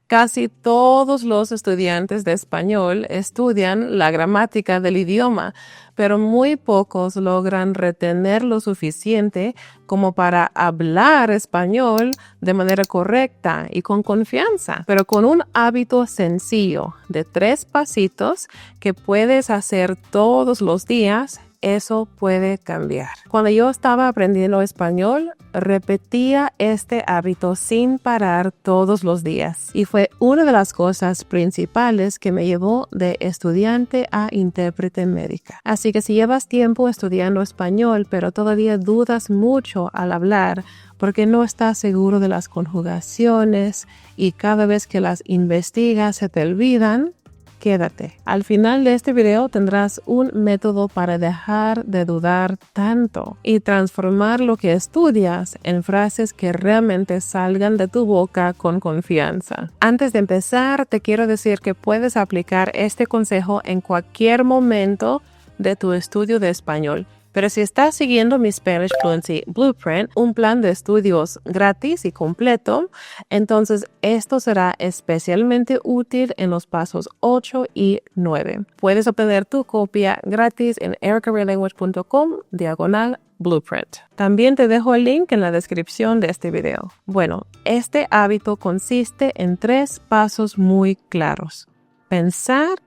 Casi todos los estudiantes de español estudian la gramática del idioma, pero muy pocos logran retener lo suficiente como para hablar español de manera correcta y con confianza. Pero con un hábito sencillo de 3 pasitos que puedes hacer todos los días, eso puede cambiar. Cuando yo estaba aprendiendo español, repetía este hábito sin parar todos los días. Y fue una de las cosas principales que me llevó de estudiante a intérprete médica. Así que si llevas tiempo estudiando español, pero todavía dudas mucho al hablar, porque no estás seguro de las conjugaciones y cada vez que las investigas se te olvidan, quédate. Al final de este video tendrás un método para dejar de dudar tanto y transformar lo que estudias en frases que realmente salgan de tu boca con confianza. Antes de empezar, te quiero decir que puedes aplicar este consejo en cualquier momento de tu estudio de español. Pero si estás siguiendo mi Spanish Fluency Blueprint, un plan de estudios gratis y completo, entonces esto será especialmente útil en los pasos 8 y 9. Puedes obtener tu copia gratis en ericaraylanguage.com/blueprint. También te dejo el link en la descripción de este video. Bueno, este hábito consiste en 3 pasos muy claros: pensar,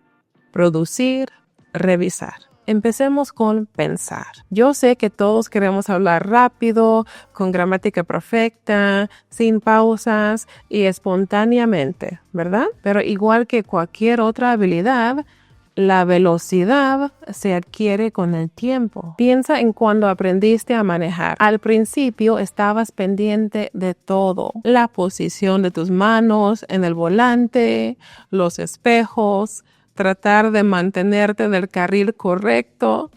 producir, revisar. Empecemos con pensar. Yo sé que todos queremos hablar rápido, con gramática perfecta, sin pausas y espontáneamente, ¿verdad? Pero igual que cualquier otra habilidad, la velocidad se adquiere con el tiempo. Piensa en cuando aprendiste a manejar. Al principio estabas pendiente de todo: la posición de tus manos en el volante, los espejos, tratar de mantenerte en el carril correcto,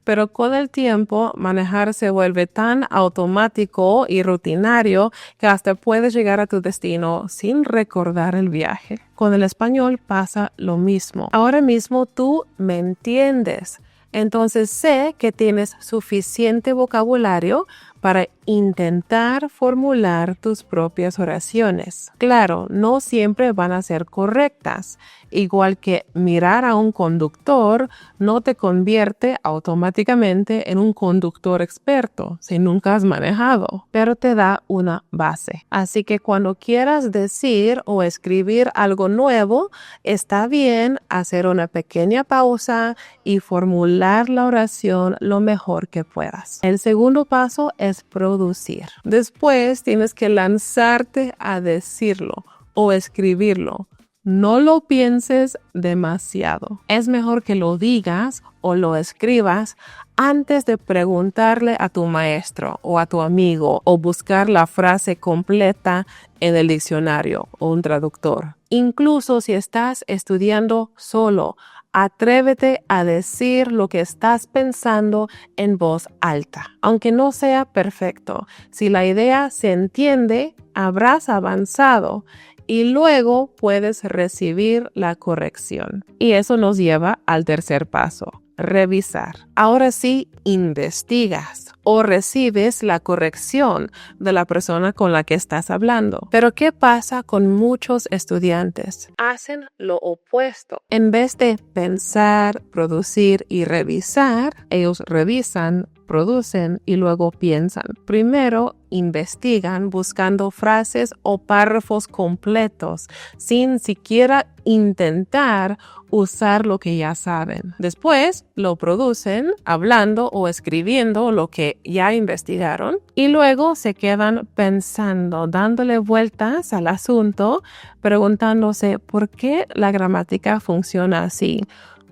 pero con el tiempo manejar se vuelve tan automático y rutinario que hasta puedes llegar a tu destino sin recordar el viaje. Con el español pasa lo mismo. Ahora mismo tú me entiendes, entonces sé que tienes suficiente vocabulario para intentar formular tus propias oraciones. Claro, no siempre van a ser correctas. Igual que mirar a un conductor no te convierte automáticamente en un conductor experto si nunca has manejado, pero te da una base. Así que cuando quieras decir o escribir algo nuevo, está bien hacer una pequeña pausa y formular la oración lo mejor que puedas. El segundo paso es producir. Después tienes que lanzarte a decirlo o escribirlo. No lo pienses demasiado. Es mejor que lo digas o lo escribas antes de preguntarle a tu maestro o a tu amigo o buscar la frase completa en el diccionario o un traductor. Incluso si estás estudiando solo, atrévete a decir lo que estás pensando en voz alta. Aunque no sea perfecto, si la idea se entiende, habrás avanzado y luego puedes recibir la corrección. Y eso nos lleva al tercer paso: revisar. Ahora sí, investigas o recibes la corrección de la persona con la que estás hablando. Pero ¿qué pasa con muchos estudiantes? Hacen lo opuesto. En vez de pensar, producir y revisar, ellos revisan, producen y luego piensan. Primero investigan buscando frases o párrafos completos sin siquiera intentar usar lo que ya saben. Después lo producen hablando o escribiendo lo que ya investigaron y luego se quedan pensando, dándole vueltas al asunto, preguntándose por qué la gramática funciona así.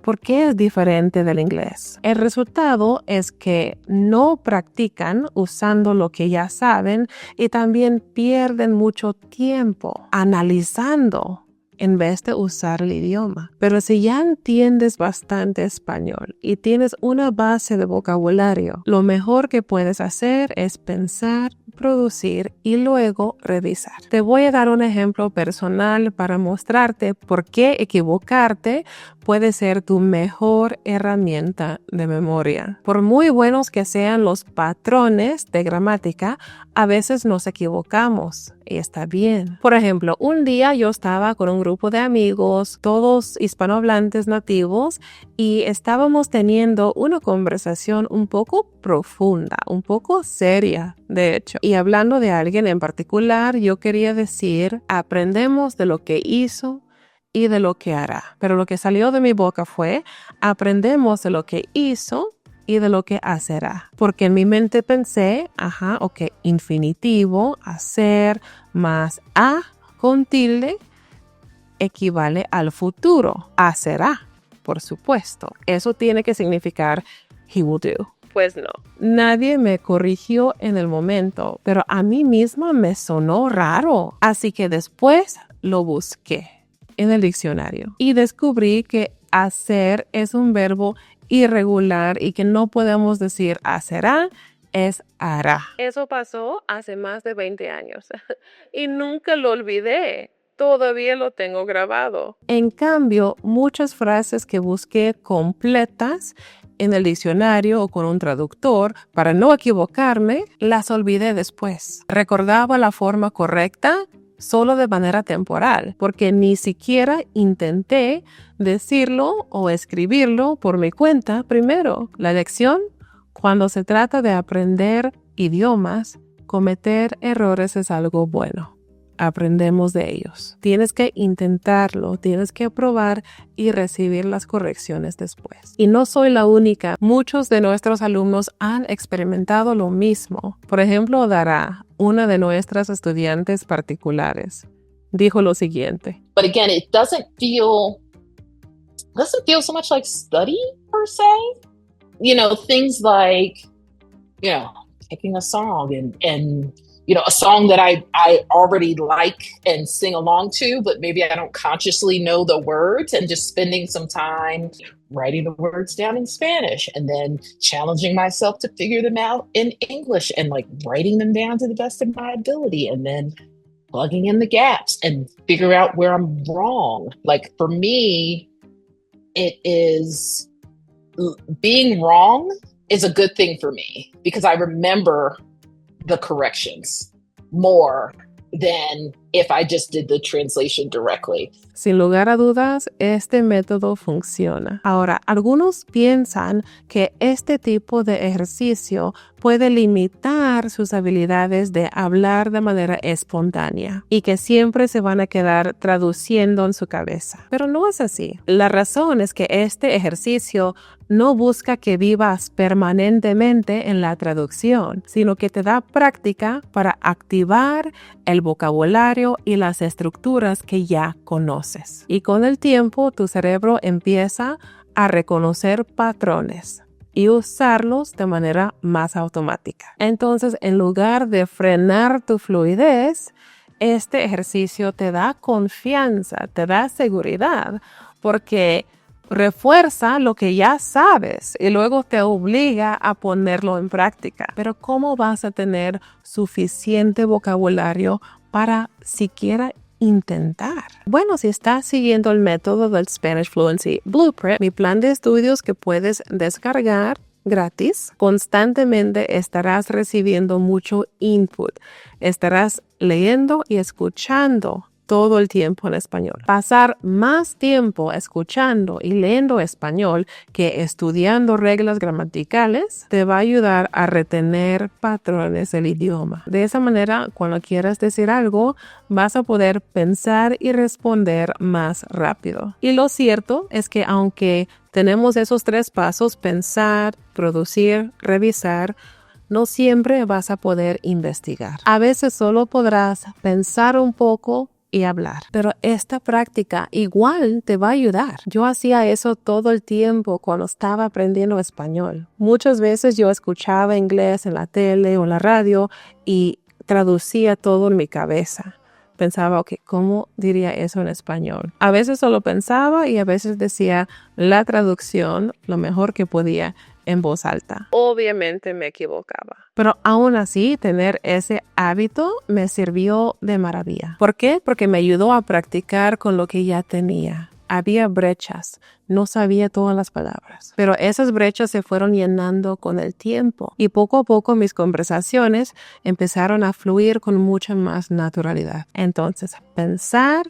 ¿Por qué es diferente del inglés? El resultado es que no practican usando lo que ya saben y también pierden mucho tiempo analizando en vez de usar el idioma. Pero si ya entiendes bastante español y tienes una base de vocabulario, lo mejor que puedes hacer es pensar, producir y luego revisar. Te voy a dar un ejemplo personal para mostrarte por qué equivocarte puede ser tu mejor herramienta de memoria. Por muy buenos que sean los patrones de gramática, a veces nos equivocamos y está bien. Por ejemplo, un día yo estaba con un grupo de amigos, todos hispanohablantes nativos, y estábamos teniendo una conversación un poco profunda, un poco seria, de hecho. Y hablando de alguien en particular, yo quería decir, aprendemos de lo que hizo y de lo que hará. Pero lo que salió de mi boca fue, aprendemos de lo que hizo y de lo que hacerá. Porque en mi mente pensé, infinitivo, hacer más a con tilde equivale al futuro. Hacerá, por supuesto. Eso tiene que significar he will do. Pues no. Nadie me corrigió en el momento, pero a mí misma me sonó raro. Así que después lo busqué en el diccionario y descubrí que hacer es un verbo irregular y que no podemos decir hacerá, es hará. Eso pasó hace más de 20 años y nunca lo olvidé. Todavía lo tengo grabado. En cambio, muchas frases que busqué completas en el diccionario o con un traductor para no equivocarme, las olvidé después. Recordaba la forma correcta solo de manera temporal, porque ni siquiera intenté decirlo o escribirlo por mi cuenta primero. La lección, cuando se trata de aprender idiomas, cometer errores es algo bueno. Aprendemos de ellos. Tienes que intentarlo, tienes que probar y recibir las correcciones después. Y no soy la única. Muchos de nuestros alumnos han experimentado lo mismo. Por ejemplo, Dara, una de nuestras estudiantes particulares, dijo lo siguiente. But again, it doesn't feel so much like study per se. Things like, picking a song and a song that I already like and sing along to, but maybe I don't consciously know the words, and just spending some time writing the words down in Spanish and then challenging myself to figure them out in English and writing them down to the best of my ability and then plugging in the gaps and figure out where I'm wrong. For me, it is being wrong is a good thing for me because I remember the corrections more than if I just did the translation directly. Sin lugar a dudas, este método funciona. Ahora, algunos piensan que este tipo de ejercicio puede limitar sus habilidades de hablar de manera espontánea y que siempre se van a quedar traduciendo en su cabeza. Pero no es así. La razón es que este ejercicio no busca que vivas permanentemente en la traducción, sino que te da práctica para activar el vocabulario y las estructuras que ya conoces. Y con el tiempo, tu cerebro empieza a reconocer patrones y usarlos de manera más automática. Entonces, en lugar de frenar tu fluidez, este ejercicio te da confianza, te da seguridad, porque refuerza lo que ya sabes y luego te obliga a ponerlo en práctica. Pero ¿cómo vas a tener suficiente vocabulario para siquiera intentar? Bueno, si estás siguiendo el método del Spanish Fluency Blueprint, mi plan de estudios que puedes descargar gratis, constantemente estarás recibiendo mucho input. Estarás leyendo y escuchando todo el tiempo en español. Pasar más tiempo escuchando y leyendo español que estudiando reglas gramaticales te va a ayudar a retener patrones del idioma. De esa manera, cuando quieras decir algo, vas a poder pensar y responder más rápido. Y lo cierto es que aunque tenemos esos 3 pasos, pensar, producir, revisar, no siempre vas a poder investigar. A veces solo podrás pensar un poco y hablar. Pero esta práctica igual te va a ayudar. Yo hacía eso todo el tiempo cuando estaba aprendiendo español. Muchas veces yo escuchaba inglés en la tele o en la radio y traducía todo en mi cabeza. Pensaba, ¿cómo diría eso en español? A veces solo pensaba y a veces decía la traducción lo mejor que podía en voz alta. Obviamente me equivocaba. Pero aún así, tener ese hábito me sirvió de maravilla. ¿Por qué? Porque me ayudó a practicar con lo que ya tenía. Había brechas, no sabía todas las palabras, pero esas brechas se fueron llenando con el tiempo y poco a poco mis conversaciones empezaron a fluir con mucha más naturalidad. Entonces, pensar,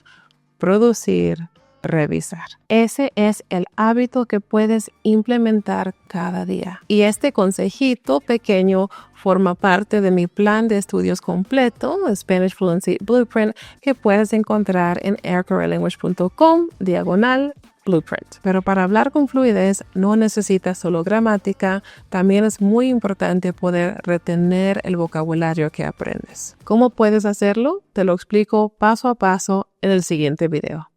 producir, revisar. Ese es el hábito que puedes implementar cada día. Y este consejito pequeño forma parte de mi plan de estudios completo, Spanish Fluency Blueprint, que puedes encontrar en ericcorrellanguage.com/blueprint. Pero para hablar con fluidez no necesitas solo gramática, también es muy importante poder retener el vocabulario que aprendes. ¿Cómo puedes hacerlo? Te lo explico paso a paso en el siguiente video.